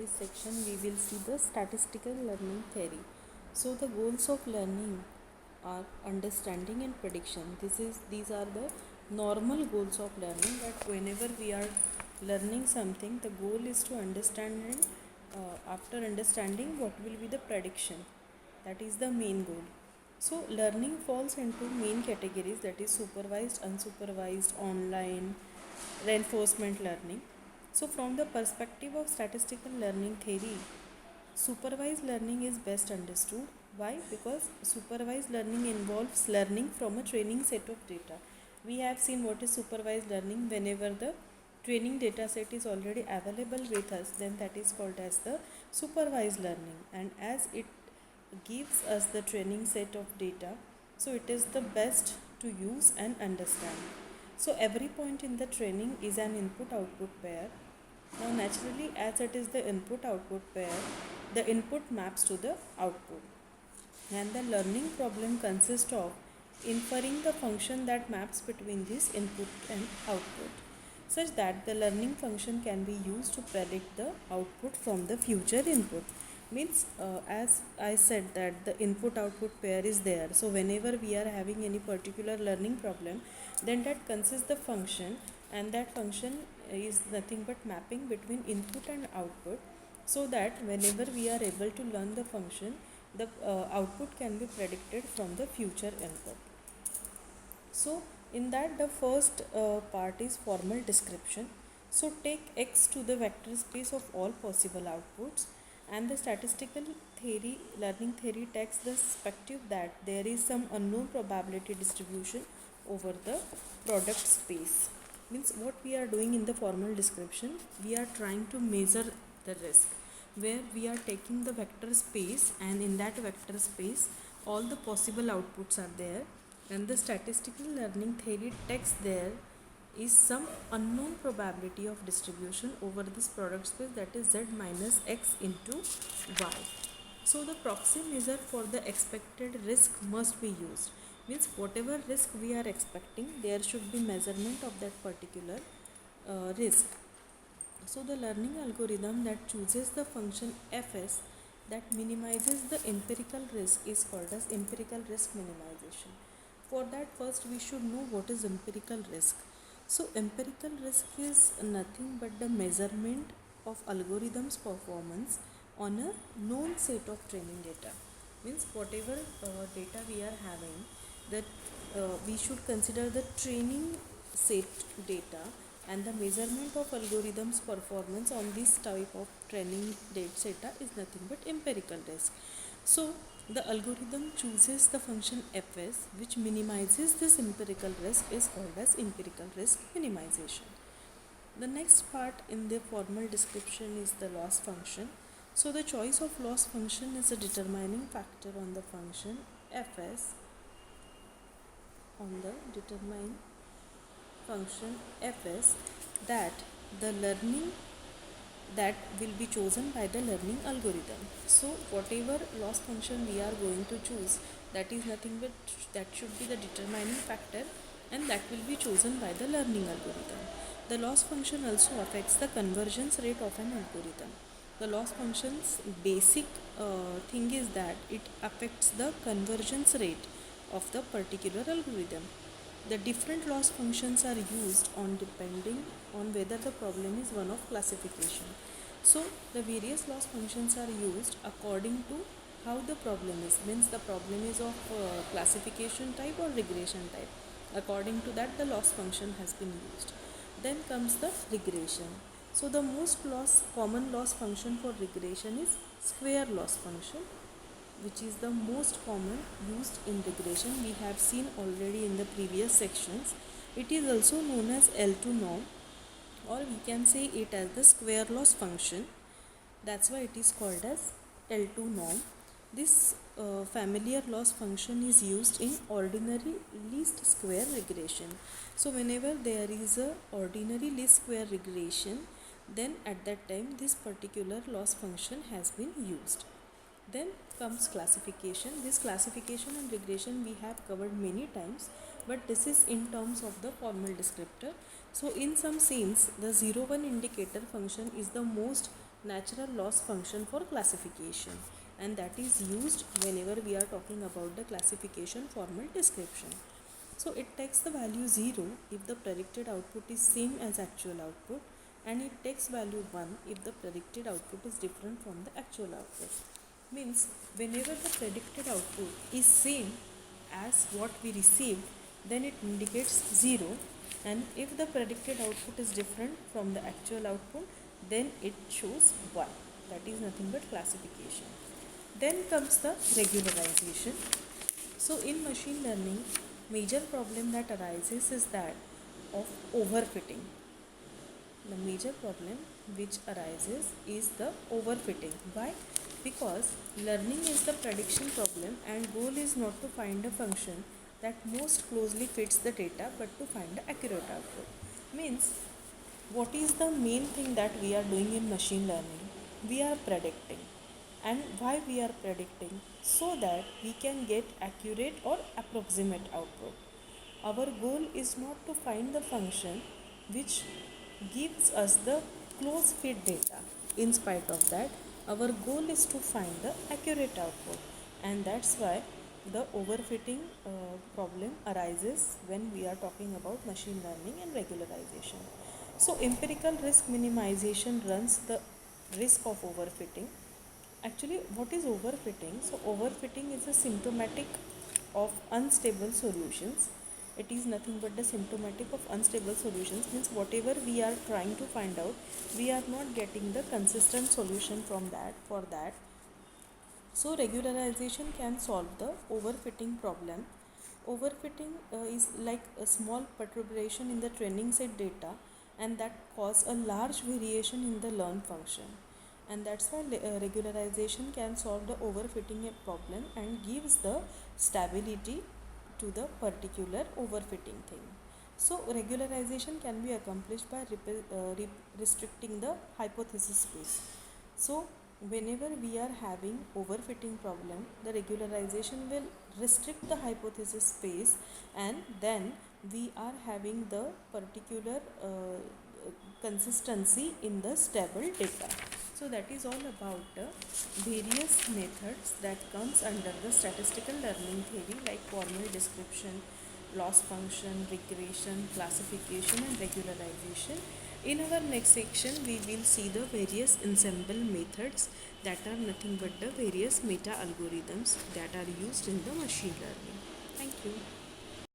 this section we will see the statistical learning theory. So the goals of learning are understanding and prediction. These are the normal goals of learning, that whenever we are learning something, the goal is to understand, and after understanding, what will be the prediction. That is the main goal. So learning falls into main categories, that is supervised, unsupervised, online, reinforcement learning. So from the perspective of statistical learning theory, supervised learning is best understood. Why? Because supervised learning involves learning from a training set of data. We have seen what is supervised learning. Whenever the training data set is already available with us, then that is called as the supervised learning. And as it gives us the training set of data, so it is the best to use and understand. So every point in the training is an input output pair. Now naturally, as it is the input output pair, the input maps to the output, and the learning problem consists of inferring the function that maps between this input and output, such that the learning function can be used to predict the output from the future input. Means as I said that the input output pair is there, so whenever we are having any particular learning problem, then that consists the function, and that function is nothing but mapping between input and output, so that whenever we are able to learn the function, the output can be predicted from the future input. So in that, the first part is formal description. So take X to the vector space of all possible outputs, and the statistical theory, learning theory, takes the perspective that there is some unknown probability distribution over the product space. Means what we are doing in the formal description, we are trying to measure the risk, where we are taking the vector space, and in that vector space all the possible outputs are there, and the statistical learning theory text there is some unknown probability of distribution over this product space, that is z minus x into y. So the proxy measure for the expected risk must be used. Means whatever risk we are expecting, there should be measurement of that particular risk. So the learning algorithm that chooses the function fs that minimizes the empirical risk is called as empirical risk minimization. For that, first we should know what is empirical risk. So empirical risk is nothing but the measurement of algorithm's performance on a known set of training data. Means whatever data we are having, that we should consider the training set data, and the measurement of algorithms performance on this type of training data is nothing but empirical risk. So the algorithm chooses the function fs which minimizes this empirical risk is called as empirical risk minimization. The next part in the formal description is the loss function. So the choice of loss function is a determining factor on the function fs, on the determine function fs, that the learning that will be chosen by the learning algorithm. So whatever loss function we are going to choose, that is nothing but that should be the determining factor, and that will be chosen by the learning algorithm. The loss function also affects the convergence rate of an algorithm. The loss function's basic thing is that it affects the convergence rate of the particular algorithm. The different loss functions are used on depending on whether the problem is one of classification. So the various loss functions are used according to how the problem is. Means the problem is of classification type or regression type. According to that, the loss function has been used. Then comes the regression. So the most common loss function for regression is square loss function, which is the most common used in regression. We have seen already in the previous sections. It is also known as L2 norm, or we can say it as the square loss function. That's why it is called as L2 norm. This familiar loss function is used in ordinary least square regression. So whenever there is a ordinary least square regression, then at that time this particular loss function has been used. Then comes classification. This classification and regression we have covered many times, but this is in terms of the formal descriptor. So in some scenes, the 0,1 indicator function is the most natural loss function for classification, and that is used whenever we are talking about the classification formal description. So it takes the value 0 if the predicted output is same as actual output, and it takes value 1 if the predicted output is different from the actual output. Means whenever the predicted output is same as what we received, then it indicates 0, and if the predicted output is different from the actual output, then it shows 1. That is nothing but classification. Then comes the regularization. So in machine learning, major problem that arises is that of overfitting. The major problem which arises is the overfitting. Why? Because learning is the prediction problem, and goal is not to find a function that most closely fits the data, but to find the accurate output. Means, what is the main thing that we are doing in machine learning? We are predicting. And why we are predicting? So that we can get accurate or approximate output. Our goal is not to find the function which gives us the close fit data. In spite of that, our goal is to find the accurate output, and that's why the overfitting problem arises when we are talking about machine learning and regularization. So empirical risk minimization runs the risk of overfitting. Actually, what is overfitting? So overfitting is a symptomatic of unstable solutions. It is nothing but the symptomatic of unstable solutions. Means whatever we are trying to find out, we are not getting the consistent solution from that for that. So regularization can solve the overfitting problem. Overfitting is like a small perturbation in the training set data, and that cause a large variation in the learn function, and that's why regularization can solve the overfitting problem and gives the stability to the particular overfitting thing. So regularization can be accomplished by restricting the hypothesis space. So whenever we are having overfitting problem, the regularization will restrict the hypothesis space, and then we are having the particular consistency in the stable data. So that is all about the various methods that comes under the statistical learning theory, like formal description, loss function, regression, classification and regularization. In our next section, we will see the various ensemble methods that are nothing but the various meta algorithms that are used in the machine learning. Thank you.